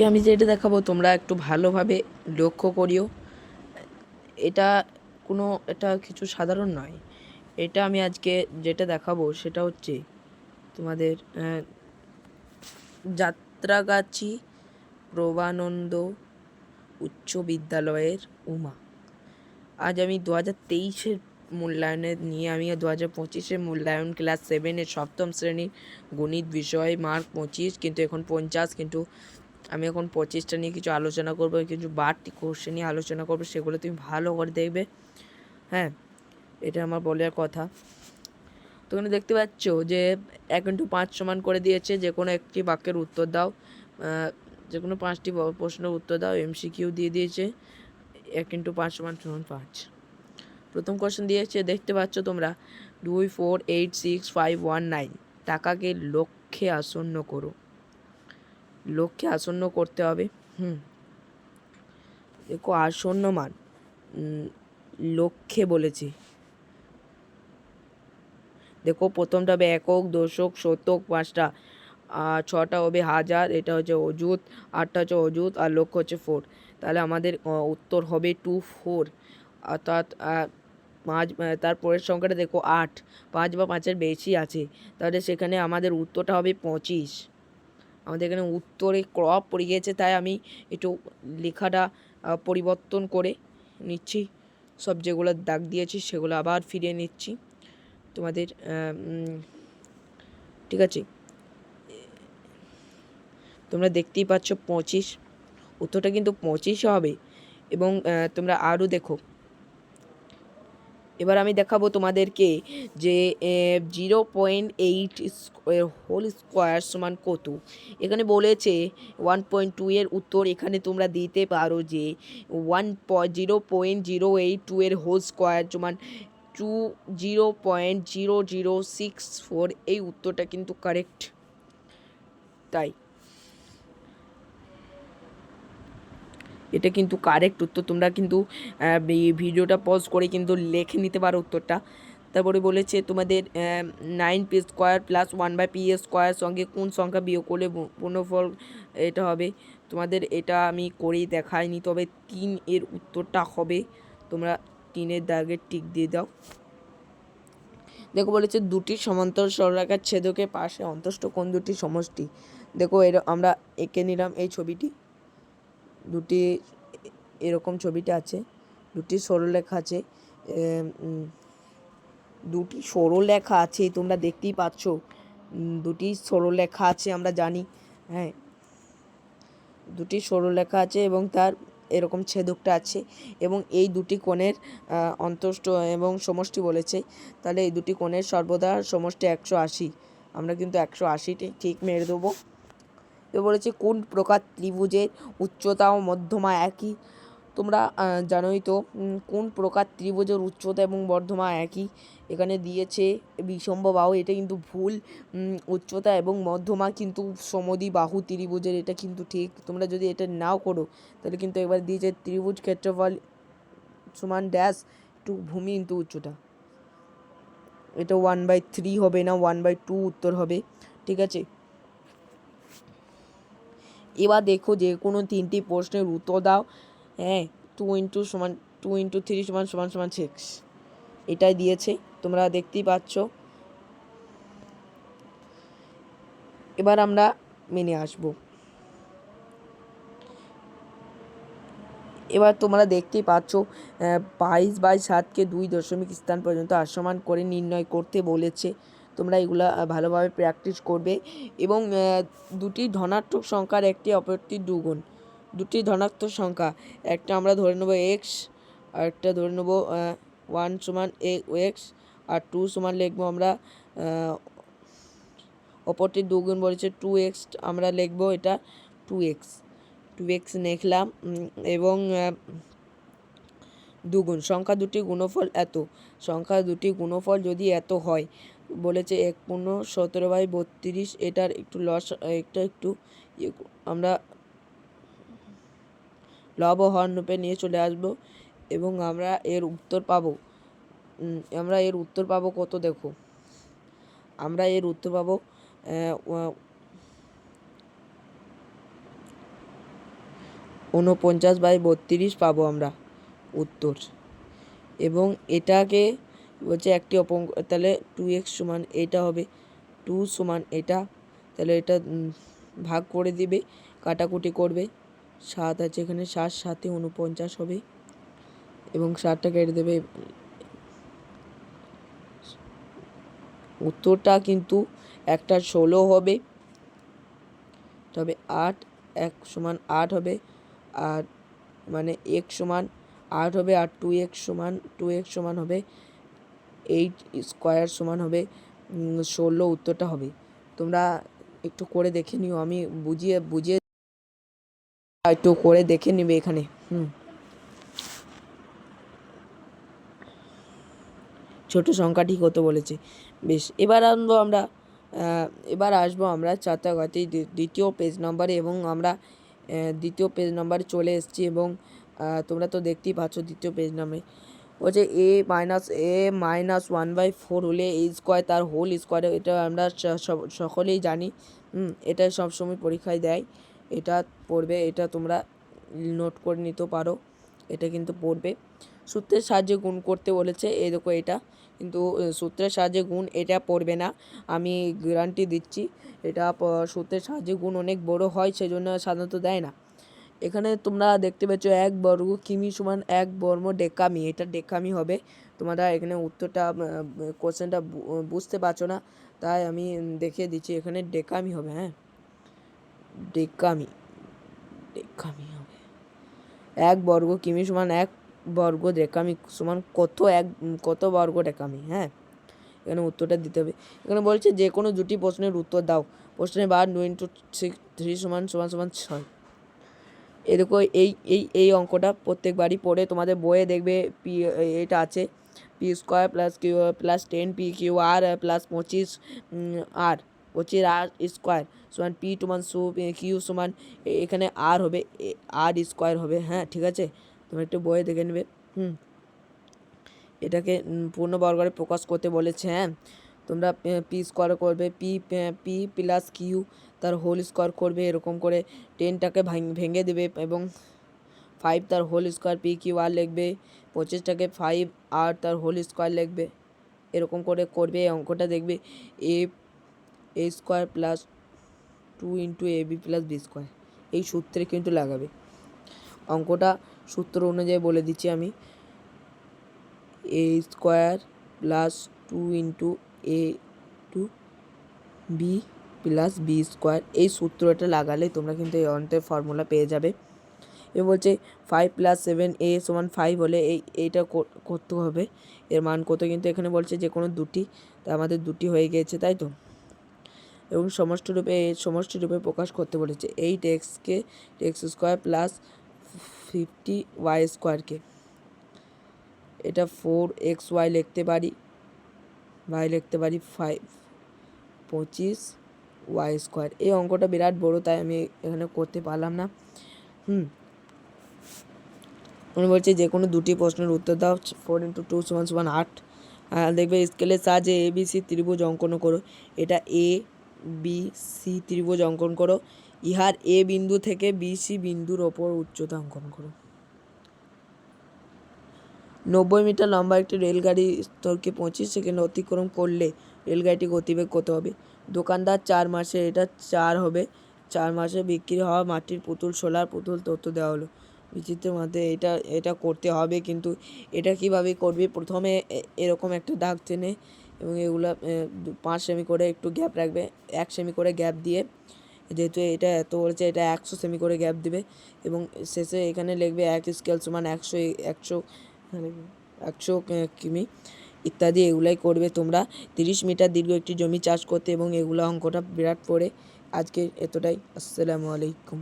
আজকে আমি যেটা দেখাবো তোমরা একটু ভালোভাবে লক্ষ্য করিও। এটা কিছু সাধারণ নয়। এটা আমি আজকে যেটা দেখাবো সেটা হচ্ছে তোমাদের যাত্রাগাছি প্রভানন্দ উচ্চ বিদ্যালয়ের উমা। আজ আমি 2023-এর মূল্যায়নের নিয়ে আমি 2025-এর মূল্যায়ন ক্লাস 7-এর সপ্তম শ্রেণীর গণিত বিষয় মার্ক 25, কিন্তু এখন 50, কিন্তু আমি এখন 25টা নিয়ে কিছু আলোচনা করবো, কিছু বাড়তি কোশ্চেন নিয়ে আলোচনা করবো, সেগুলো তুমি ভালো করে দেখবে। হ্যাঁ, এটা আমার বলার কথা। তো এখানে দেখতে পাচ্ছ যে 1x5 সমান করে দিয়েছে, যে কোনো একটি বাক্যের উত্তর দাও, যে কোনো 5টি প্রশ্নের উত্তর দাও। MCQ দিয়ে দিয়েছে 1x5 = 5। প্রথম কোশ্চেন দিয়েছে, দেখতে পাচ্ছ তোমরা 2, 4, 8, 6, 5, 1, 9। টাকাকে লক্ষ্যে আসন্ন করো। লক্ষ্যে আসন্ন করতে হবে। দেখো আসন্ন মান লক্ষ্যে বলেছি। দেখো প্রথমটা হবে একক, দশক, শতক, 5টা, 6টা হবে হাজার, এটা হচ্ছে অযুত, 8টা হচ্ছে অযুত, আর লক্ষ্য হচ্ছে 4। তাহলে আমাদের উত্তর হবে 2, 4, অর্থাৎ 5। তারপরের সংখ্যাটা দেখো 8, 5 বা 5-এর বেশি আছে, তাহলে সেখানে আমাদের উত্তরটা হবে 25। আমাদের এখানে উত্তরে ক্রপ পড়ে গিয়েছে, তাই আমি একটু লেখাটা পরিবর্তন করে নিচ্ছি। সব যেগুলো দাগ দিয়েছি সেগুলো আবার ফিরিয়ে নিচ্ছি তোমাদের। ঠিক আছে, তোমরা দেখতেই পাচ্ছ 25, উত্তরটা কিন্তু 25 হবে। এবং তোমরা আরও দেখো, এবার আমি দেখাবো তোমাদেরকে যে 0.8 হোল স্কোয়ার সমান কত। এখানে বলেছে 1.2 এর উত্তর এখানে তোমরা দিতে পারো যে 0.082 এর হোল স্কোয়ার সমান 0.0064। এই উত্তরটা কিন্তু কারেক্ট। তাই এটা কিন্তু কারেক্ট উত্তর। তোমরা কিন্তু ভিডিওটা পজ করে কিন্তু লিখে নিতে পারো উত্তরটা। তারপরে বলেছে তোমাদের 9p² + 1/p² সঙ্গে কোন সংখ্যা বিয়োগ করলে পূর্ণফল এটা হবে। তোমাদের এটা আমি করেই দেখাইনি, তবে 3 এর উত্তরটা হবে। তোমরা 3-এর দাগে টিক দিয়ে দাও। দেখো বলেছে দুটি সমান্তরাল সরলরেখার ছেদকের পাশে অন্তস্থ কোণ দুটি সমষ্টি। দেখো আমরা এঁকে নিলাম এই ছবিটি। দুটি এরকম ছবিটা আছে, দুটি সরলরেখা আছে, দুটি সরলরেখা আছে, তোমরা দেখতেই পাচ্ছ দুটি সরলরেখা আছে, আমরা জানি। হ্যাঁ, দুটি সরলরেখা আছে এবং তার এরকম ছেদকটা আছে, এবং এই দুটি কোণের অন্তস্থ এবং সমষ্টি বলেছে। তাহলে এই দুটি কোণের সর্বদা সমষ্টি 180। আমরা কিন্তু 180টি ঠিক মেরে দেবো। তো বলেছে কোন প্রকার ত্রিভুজের উচ্চতা ও মধ্যমা একই। তোমরা জানোই তো কোন প্রকার ত্রিভুজের উচ্চতা এবং মধ্যমা একই। এখানে দিয়েছে বিষমবাহু, এটা কিন্তু ভুল। উচ্চতা এবং মধ্যমা কিন্তু সমদ্বিবাহু ত্রিভুজের, এটা কিন্তু ঠিক। তোমরা যদি এটা নাও করো তাহলে কিন্তু একবার দিয়েছে ত্রিভুজ ক্ষেত্রফল সমান ড্যাশ টু ভূমি ইন্টু উচ্চতা। এটা 1/3 হবে না, 1/2 উত্তর হবে। ঠিক আছে, এবার দেখো যে কোনো 3টি প্রশ্নের উত্তর দাও। হ্যাঁ, 2 × 3 = 6, এটাই দিয়েছে, তোমরা দেখতেই পাচ্ছ। এবার আমরা মেনে আসব। এবার তোমরা দেখতেই পাচ্ছ 22/7কে 2 দশমিক স্থান পর্যন্ত আসমান করে নির্ণয় করতে বলেছে। তোমরা এগুলা ভালোভাবে প্র্যাকটিস করবে। এবং দুটি ধনাত্মক সংখ্যার একটি অপরটি দুগুণ। দুটি ধনাত্মক সংখ্যা, একটা আমরা ধরে নেব x, আর একটা ধরে নেব 1 সমান x, আর 2 সমান লিখবো আমরা অপরটি দুগুণ বলেছে 2x, আমরা লিখবো এটা 2x লিখলাম। এবং দুগুণ সংখ্যা দুটি গুণফল এত। সংখ্যা দুটি গুণফল যদি এত হয়, বলেছে 1×17/32। এটার একটু একটু আমরা লব ও হর রূপে নিয়ে চলে আসব, এবং আমরা এর উত্তর পাবো। কত দেখো, আমরা এর উত্তর পাবো 49/32 পাবো আমরা উত্তর। এবং এটাকে বলছে একটি অপঙ্ক, তাহলে 2x সমান এটা হবে, 2 সমান এটা, তাহলে এটা ভাগ করে দিবে, কাটাকুটি করবে, 7 আছে এখানে, 7 7 49 হবে এবং 7টা কেটে দেবে। উত্তরটা কিন্তু একটা 16 হবে, তবে 8 1 সমান 8 হবে, আর মানে x সমান 8 হবে, আর 2x সমান হবে 8 স্কোয়ার সমান হবে 16। উত্তরটা হবে, তোমরা একটু করে দেখে নিও, আমি বুঝিয়ে একটু করে দেখে নিবে এখানে। ছোট সংখ্যাটি কত বলেছে। বেশ, এবার আসবো আমরা চাতাগতি দ্বিতীয় পেজ নাম্বারে, এবং আমরা দ্বিতীয় পেজ নাম্বারে চলে এসেছি, এবং তোমরা তো দেখতেই পাচ্ছ দ্বিতীয় পেজ নাম্বারে বলছে a-1/4 হলে a স্কোয়ার তার হোল স্কোয়ার। এটা আমরা সকলেই জানি, এটা সবসময় পরীক্ষায় দেয়, এটা পড়বে, এটা তোমরা নোট করে নিতে পারো, এটা কিন্তু পড়বে। সূত্রের সাহায্যে গুণ করতে বলেছে, এই দেখো এটা কিন্তু সূত্রের সাহায্যে গুণ এটা পড়বে না, আমি গ্যারান্টি দিচ্ছি। এটা সূত্রের সাহায্যে গুণ অনেক বড় হয়, সেজন্য সাধারণত দেয় না। এখানে তোমরা দেখতে পাচ্ছ 1 বর্গ কিমি সমান 1 বর্গ ডেকামি, এটা ডেকামি হবে। তোমরা এখানে উত্তরটা কোশ্চেনটা বুঝতে পারছো না, তাই আমি দেখিয়ে দিচ্ছি, এখানে ডেকামি হবে। হ্যাঁ, ডেকামি হবে। 1 বর্গ কিমি সমান 1 বর্গ ডেকামি সমান কত বর্গ ডেকামি। হ্যাঁ, এখানে উত্তরটা দিতে হবে। এখানে বলছে যে কোনো দুটি প্রশ্নের উত্তর দাও। প্রশ্নের বার 2 × 3 = 6। এরকম এই অঙ্কটা প্রত্যেকবারই পড়ে তোমাদের বইয়ে দেখবে, পি এটা আছে, P square plus Q plus 10 P Q R plus 25 R square সমান পি সমান কিউ সমান, এখানে আর হবে, আর স্কোয়ার হবে। হ্যাঁ, ঠিক আছে, তোমরা একটু বইয়ে দেখে নেবে। এটাকে পূর্ণবর্গরে প্রকাশ করতে বলেছে। হ্যাঁ, তোমরা পি স্কোয়ার করবে, পি প্লাস কিউ তার হোল স্কোয়ার করবে, এরকম করে 10টাকে ভেঙে দেবে, এবং 5 তার হোল স্কোয়ার পি কিউ আর লিখবে, 25টাকে 5 আর তার হোল স্কোয়ার লিখবে, এরকম করে করবে। এই অঙ্কটা দেখবে A square plus 2 × ab plus B square, এই সূত্রে কিন্তু লাগাবে। অঙ্কটা সূত্র অনুযায়ী বলে দিচ্ছি আমি, A square plus 2 × a two B plus B square, এই সূত্রটা লাগালে তোমরা কিন্তু এই অঙ্কের ফর্মুলা পেয়ে যাবে। এ বলছে 5 + 7a = 5 হলে এইটা করতে হবে, এর মান কত, কিন্তু এখানে বলছে যে কোনো দুটি, তা আমাদের দুটি হয়ে গিয়েছে, তাই তো। এবং সমষ্টি রূপে প্রকাশ করতে বলেছে 8xকে x² প্লাস 50y²কে, এটা 4xy লিখতে পারি, y লিখতে পারি 5 25y²। এই অঙ্কটা বিরাট বড়, তাই আমি এখানে করতে পারলাম না। উনি বলছে যে কোনো দুটি প্রশ্নের উত্তর দাও। 4 × 2 = 8। দেখবে স্কেলের সাহায্যে ABC ত্রিভুজ অঙ্কন করো। এটা ABC ত্রিভুজ অঙ্কন করো, ইহার A বিন্দু থেকে BC বিন্দুর ওপর উচ্চতা অঙ্কন করো। 90 মিটার লম্বা একটি রেলগাড়ি স্থলকে 25 সেকেন্ড অতিক্রম করলে রেলগাড়িটি গতিবেগ কত হবে। দোকানদার 4 মাসে, এটা 4 হবে, 4 মাসে বিক্রি হওয়া মাটির পুতুল, সোলার পুতুল তথ্য দেওয়া হলো। বিচিত্র মধ্যে এটা করতে হবে, কিন্তু এটা কিভাবে করবে, প্রথমে এরকম একটা দাগ টেনে, এবং এগুলো 5 সেমি করে একটু গ্যাপ রাখবে, 1 সেমি করে গ্যাপ দিয়ে, যেহেতু এটা এত বলছে, এটা 100 সেমি করে গ্যাপ দিবে, এবং শেষে এখানে লিখবে 1 স্কেল সমান 100 কিমি ইত্যাদি। এগুলাই করবে তোমরা। 30 মিটার দীর্ঘ একটি জমি চাষ করতে, এবং এগুলো অঙ্কটা বিরাট পড়ে। আজকে এতটাই। আসসালামু আলাইকুম।